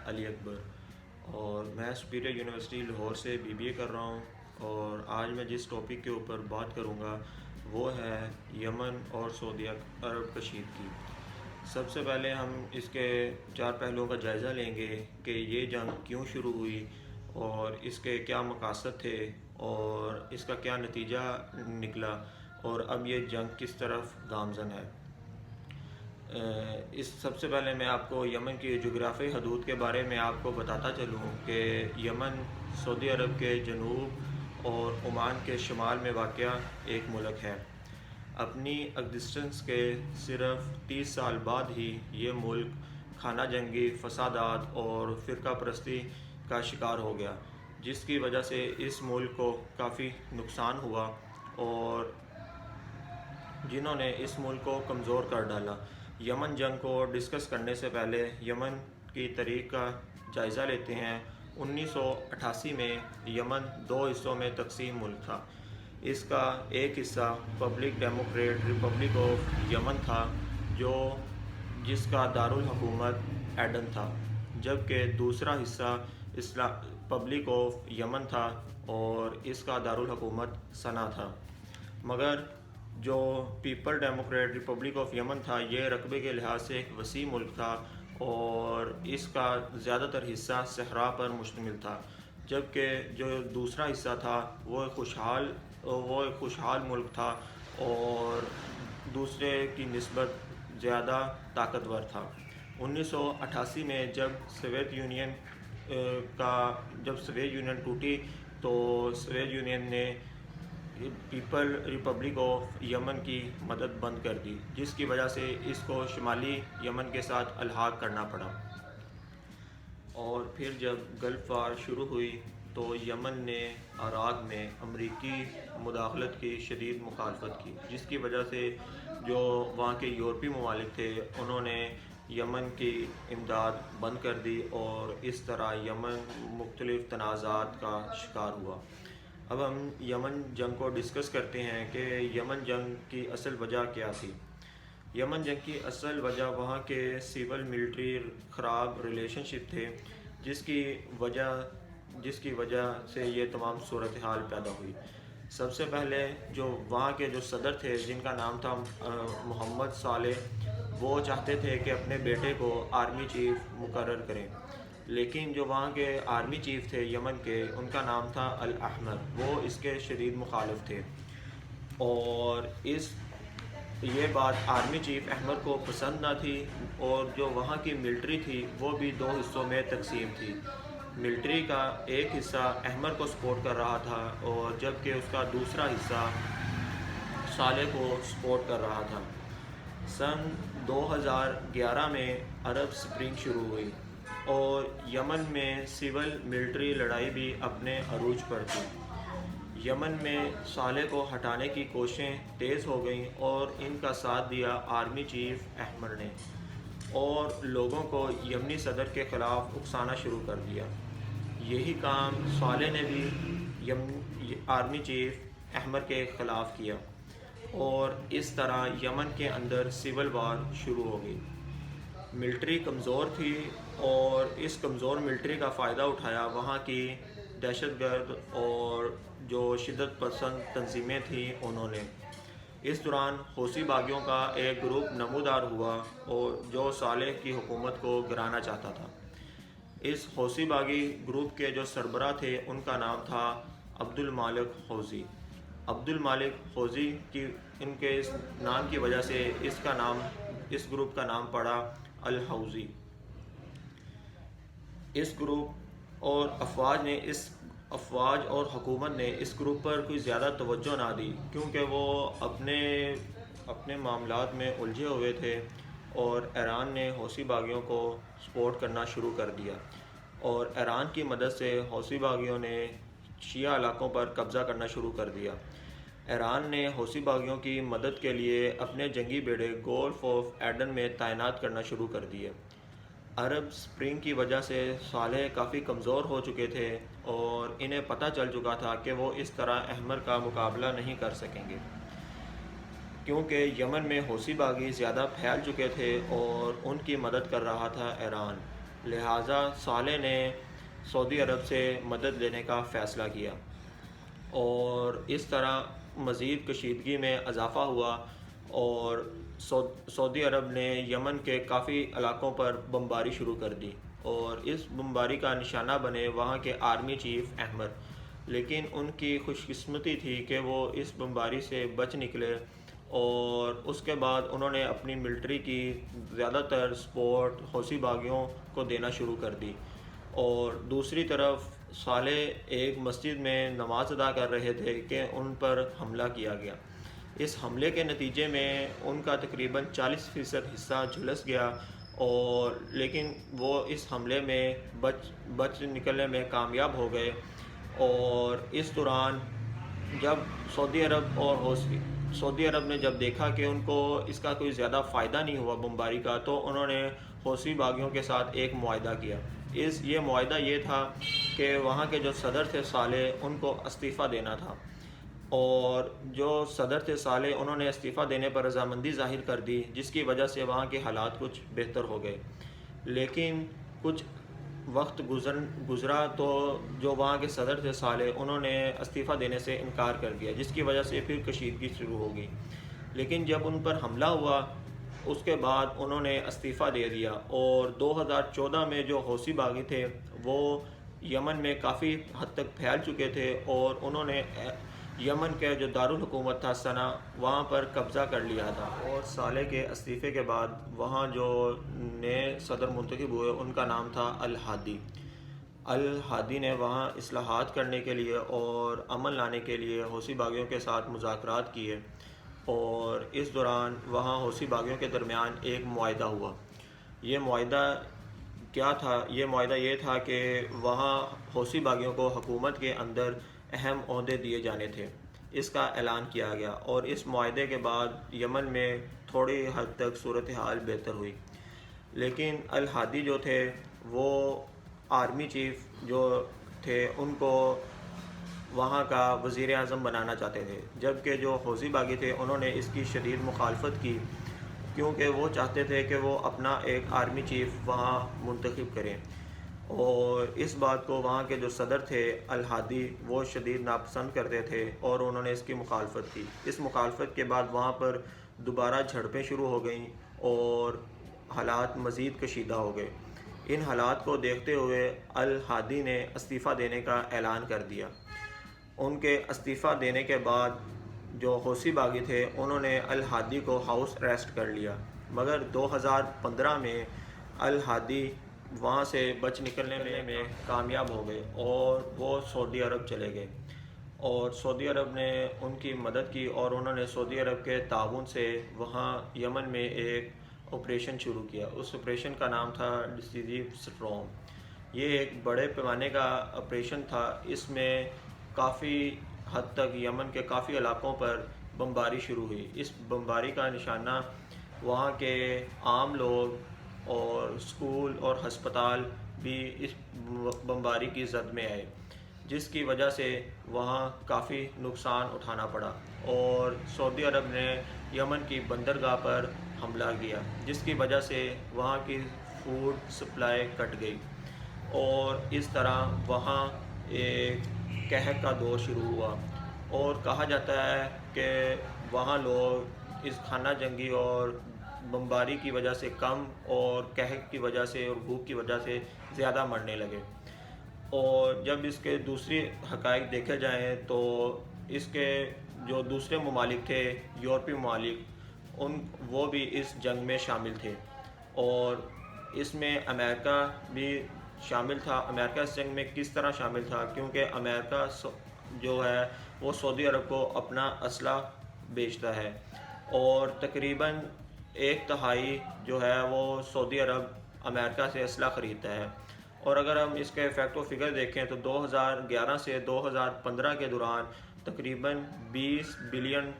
علی اکبر اور میں superior university Lahore سے BBA کر رہا ہوں. اور آج میں جس ٹاپک کے اوپر بات کروں گا وہ ہے یمن اور سعودی عرب کشیدگی. سب سے پہلے ہم اس کے 4 پہلوؤں کا جائزہ لیں گے کہ یہ جنگ کیوں شروع ہوئی اور اس کے کیا مقاصد تھے اور اس کا کیا نتیجہ نکلا اور اب یہ جنگ کس طرف گامزن ہے. سب سے پہلے میں آپ کو یمن کی جغرافیائی حدود کے بارے میں آپ کو بتاتا چلوں کہ یمن سعودی عرب کے جنوب اور عمان کے شمال میں واقع ایک ملک ہے. اپنی ایگزسٹنس کے صرف 30 سال بعد ہی یہ ملک خانہ جنگی فسادات اور فرقہ پرستی کا شکار ہو گیا، جس کی وجہ سے اس ملک کو کافی نقصان ہوا اور جنہوں نے اس ملک کو کمزور کر ڈالا. یمن جنگ کو ڈسکس کرنے سے پہلے یمن کی تاریخ کا جائزہ لیتے ہیں. 1988 میں یمن 2 حصوں میں تقسیم ملک تھا. اس کا ایک حصہ پبلک ڈیموکریٹ ریپبلک آف یمن تھا جس کا دارالحکومت ایڈن تھا، جبکہ دوسرا حصہ پبلک آف یمن تھا اور اس کا دارالحکومت صنعا تھا. مگر جو پیپل ڈیموکریٹ ریپبلک آف یمن تھا یہ رقبے کے لحاظ سے ایک وسیع ملک تھا اور اس کا زیادہ تر حصہ صحرا پر مشتمل تھا، جبکہ جو دوسرا حصہ تھا وہ ایک خوشحال ملک تھا اور دوسرے کی نسبت زیادہ طاقتور تھا. 1988 میں جب سوویت یونین ٹوٹی تو سوویت یونین نے پیپل ریپبلک آف یمن کی مدد بند کر دی، جس کی وجہ سے اس کو شمالی یمن کے ساتھ الحاق کرنا پڑا. اور پھر جب گلف وار شروع ہوئی تو یمن نے عراق میں امریکی مداخلت کی شدید مخالفت کی، جس کی وجہ سے جو وہاں کے یورپی ممالک تھے انہوں نے یمن کی امداد بند کر دی اور اس طرح یمن مختلف تنازعات کا شکار ہوا. اب ہم یمن جنگ کو ڈسکس کرتے ہیں کہ یمن جنگ کی اصل وجہ کیا تھی. یمن جنگ کی اصل وجہ وہاں کے سول ملٹری خراب ریلیشن شپ تھے، جس کی وجہ سے یہ تمام صورتحال پیدا ہوئی. سب سے پہلے جو وہاں کے جو صدر تھے جن کا نام تھا محمد صالح، وہ چاہتے تھے کہ اپنے بیٹے کو آرمی چیف مقرر کریں، لیکن جو وہاں کے آرمی چیف تھے یمن کے ان کا نام تھا الاحمر، وہ اس کے شدید مخالف تھے اور یہ بات آرمی چیف احمر کو پسند نہ تھی. اور جو وہاں کی ملٹری تھی وہ بھی 2 حصوں میں تقسیم تھی. ملٹری کا ایک حصہ احمر کو سپورٹ کر رہا تھا اور جبکہ اس کا دوسرا حصہ صالح کو سپورٹ کر رہا تھا. سن 2011 میں عرب سپرنگ شروع ہوئی اور یمن میں سول ملٹری لڑائی بھی اپنے عروج پر تھی. یمن میں صالح کو ہٹانے کی کوششیں تیز ہو گئیں اور ان کا ساتھ دیا آرمی چیف احمر نے اور لوگوں کو یمنی صدر کے خلاف اکسانا شروع کر دیا. یہی کام صالح نے بھی آرمی چیف احمر کے خلاف کیا اور اس طرح یمن کے اندر سول وار شروع ہو گئی. ملٹری کمزور تھی اور اس کمزور ملٹری کا فائدہ اٹھایا وہاں کی دہشت گرد اور جو شدت پسند تنظیمیں تھیں انہوں نے. اس دوران حوثی باغیوں کا ایک گروپ نمودار ہوا اور جو صالح کی حکومت کو گرانا چاہتا تھا. اس حوثی باغی گروپ کے جو سربراہ تھے ان کا نام تھا عبد المالک حوثی. عبد المالک حوثی ان کے اس نام کی وجہ سے اس گروپ کا نام پڑا الحوثی. اس گروپ اور افواج اور حکومت نے اس گروپ پر کوئی زیادہ توجہ نہ دی کیونکہ وہ اپنے معاملات میں الجھے ہوئے تھے اور ایران نے حوثی باغیوں کو سپورٹ کرنا شروع کر دیا اور ایران کی مدد سے حوثی باغیوں نے شیعہ علاقوں پر قبضہ کرنا شروع کر دیا. ایران نے حوثی باغیوں کی مدد کے لیے اپنے جنگی بیڑے گولف آف ایڈن میں تعینات کرنا شروع کر دیے. عرب سپرنگ کی وجہ سے صالح کافی کمزور ہو چکے تھے اور انہیں پتہ چل چکا تھا کہ وہ اس طرح احمر کا مقابلہ نہیں کر سکیں گے کیونکہ یمن میں حوثی باغی زیادہ پھیل چکے تھے اور ان کی مدد کر رہا تھا ایران. لہٰذا صالح نے سعودی عرب سے مدد لینے کا فیصلہ کیا، اور اس طرح مزید کشیدگی میں اضافہ ہوا، اور سعودی عرب نے یمن کے کافی علاقوں پر بمباری شروع کر دی، اور اس بمباری کا نشانہ بنے وہاں کے آرمی چیف احمد، لیکن ان کی خوش قسمتی تھی کہ وہ اس بمباری سے بچ نکلے، اور اس کے بعد انہوں نے اپنی ملٹری کی زیادہ تر سپورٹ حوثی باغیوں کو دینا شروع کر دی۔ اور دوسری طرف صالح ایک مسجد میں نماز ادا کر رہے تھے کہ ان پر حملہ کیا گیا۔ اس حملے کے نتیجے میں ان کا تقریباً 40% حصہ جھلس گیا، اور لیکن وہ اس حملے میں بچ نکلنے میں کامیاب ہو گئے۔ اور اس دوران جب سعودی عرب نے جب دیکھا کہ ان کو اس کا کوئی زیادہ فائدہ نہیں ہوا بمباری کا، تو انہوں نے حوثی باغیوں کے ساتھ ایک معاہدہ کیا۔ یہ معاہدہ یہ تھا کہ وہاں کے جو صدر تھے صالح، ان کو استعفیٰ دینا تھا، اور جو صدر تھے صالح انہوں نے استعفیٰ دینے پر رضامندی ظاہر کر دی، جس کی وجہ سے وہاں کے حالات کچھ بہتر ہو گئے۔ لیکن کچھ وقت گزرا تو جو وہاں کے صدر تھے صالح، انہوں نے استعفیٰ دینے سے انکار کر دیا، جس کی وجہ سے پھر کشیدگی شروع ہو گئی۔ لیکن جب ان پر حملہ ہوا اس کے بعد انہوں نے استعفیٰ دے دیا، اور 2014 میں جو حوثی باغی تھے وہ یمن میں کافی حد تک پھیل چکے تھے، اور انہوں نے یمن کے جو دارالحکومت تھا صنعا، وہاں پر قبضہ کر لیا تھا۔ اور صالح کے استعفے کے بعد وہاں جو نئے صدر منتخب ہوئے ان کا نام تھا الہادی نے وہاں اصلاحات کرنے کے لیے اور امن لانے کے لیے حوثی باغیوں کے ساتھ مذاکرات کیے، اور اس دوران وہاں حوثی باغیوں کے درمیان ایک معاہدہ ہوا۔ یہ معاہدہ کیا تھا؟ یہ معاہدہ یہ تھا کہ وہاں حوثی باغیوں کو حکومت کے اندر اہم عہدے دیے جانے تھے، اس کا اعلان کیا گیا، اور اس معاہدے کے بعد یمن میں تھوڑی حد تک صورتحال بہتر ہوئی۔ لیکن الہادی جو تھے وہ آرمی چیف جو تھے ان کو وہاں کا وزیر اعظم بنانا چاہتے تھے، جبکہ جو حوثی باغی تھے انہوں نے اس کی شدید مخالفت کی، کیونکہ وہ چاہتے تھے کہ وہ اپنا ایک آرمی چیف وہاں منتخب کریں، اور اس بات کو وہاں کے جو صدر تھے الہادی وہ شدید ناپسند کرتے تھے، اور انہوں نے اس کی مخالفت کی۔ اس مخالفت کے بعد وہاں پر دوبارہ جھڑپیں شروع ہو گئیں، اور حالات مزید کشیدہ ہو گئے۔ ان حالات کو دیکھتے ہوئے الہادی نے استعفیٰ دینے کا اعلان کر دیا۔ ان کے استعفیٰ دینے کے بعد جو حوثی باغی تھے انہوں نے الہادی کو ہاؤس اریسٹ کر لیا، مگر 2015 میں الہادی وہاں سے بچ نکلنے میں کامیاب ہو گئے، اور وہ سعودی عرب چلے گئے، اور سعودی عرب نے ان کی مدد کی، اور انہوں نے سعودی عرب کے تعاون سے وہاں یمن میں ایک آپریشن شروع کیا۔ اس آپریشن کا نام تھا ڈیسیزیو اسٹارم۔ یہ ایک بڑے پیمانے کا آپریشن تھا۔ اس میں کافی حد تک یمن کے کافی علاقوں پر بمباری شروع ہوئی۔ اس بمباری کا نشانہ وہاں کے عام لوگ اور اسکول اور ہسپتال بھی اس بمباری کی زد میں آئے، جس کی وجہ سے وہاں کافی نقصان اٹھانا پڑا، اور سعودی عرب نے یمن کی بندرگاہ پر حملہ کیا، جس کی وجہ سے وہاں کی فوڈ سپلائی کٹ گئی، اور اس طرح وہاں ایک قحط کا دور شروع ہوا۔ اور کہا جاتا ہے کہ وہاں لوگ اس خانہ جنگی اور بمباری کی وجہ سے کم، اور قحط کی وجہ سے اور بھوک کی وجہ سے زیادہ مرنے لگے۔ اور جب اس کے دوسری حقائق دیکھے جائیں تو اس کے جو دوسرے ممالک تھے، یورپی ممالک، وہ بھی اس جنگ میں شامل تھے، اور اس میں امریکہ بھی شامل تھا۔ امریکہ اس جنگ میں کس طرح شامل تھا؟ کیونکہ امریکہ جو ہے وہ سعودی عرب کو اپنا اسلحہ بیچتا ہے، اور تقریباً 1/3 جو ہے وہ سعودی عرب امریکہ سے اسلحہ خریدتا ہے۔ اور اگر ہم اس کے فیکٹ و فگر دیکھیں تو 2011 سے 2015 کے دوران تقریباً $20 بلین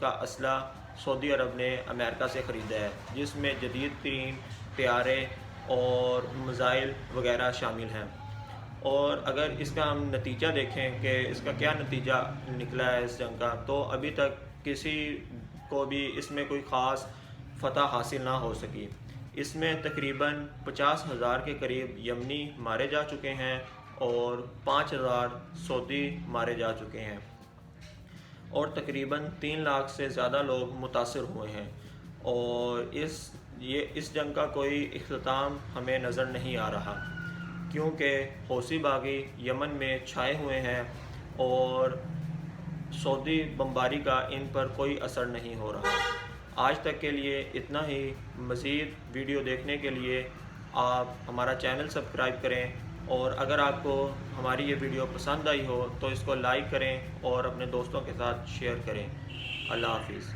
کا اسلحہ سعودی عرب نے امریکہ سے خریدا ہے، جس میں جدید ترین طیارے اور میزائل وغیرہ شامل ہیں۔ اور اگر اس کا ہم نتیجہ دیکھیں کہ اس کا کیا نتیجہ نکلا ہے اس جنگ کا، تو ابھی تک کسی کو بھی اس میں کوئی خاص فتح حاصل نہ ہو سکی۔ اس میں تقریباً 50,000 کے قریب یمنی مارے جا چکے ہیں اور 5,000 سعودی مارے جا چکے ہیں، اور تقریباً 3 لاکھ سے زیادہ لوگ متاثر ہوئے ہیں، اور اس جنگ کا کوئی اختتام ہمیں نظر نہیں آ رہا، کیونکہ حوثی باغی یمن میں چھائے ہوئے ہیں اور سعودی بمباری کا ان پر کوئی اثر نہیں ہو رہا۔ آج تک کے لیے اتنا ہی۔ مزید ویڈیو دیکھنے کے لیے آپ ہمارا چینل سبسکرائب کریں، اور اگر آپ کو ہماری یہ ویڈیو پسند آئی ہو تو اس کو لائک کریں اور اپنے دوستوں کے ساتھ شیئر کریں۔ اللہ حافظ۔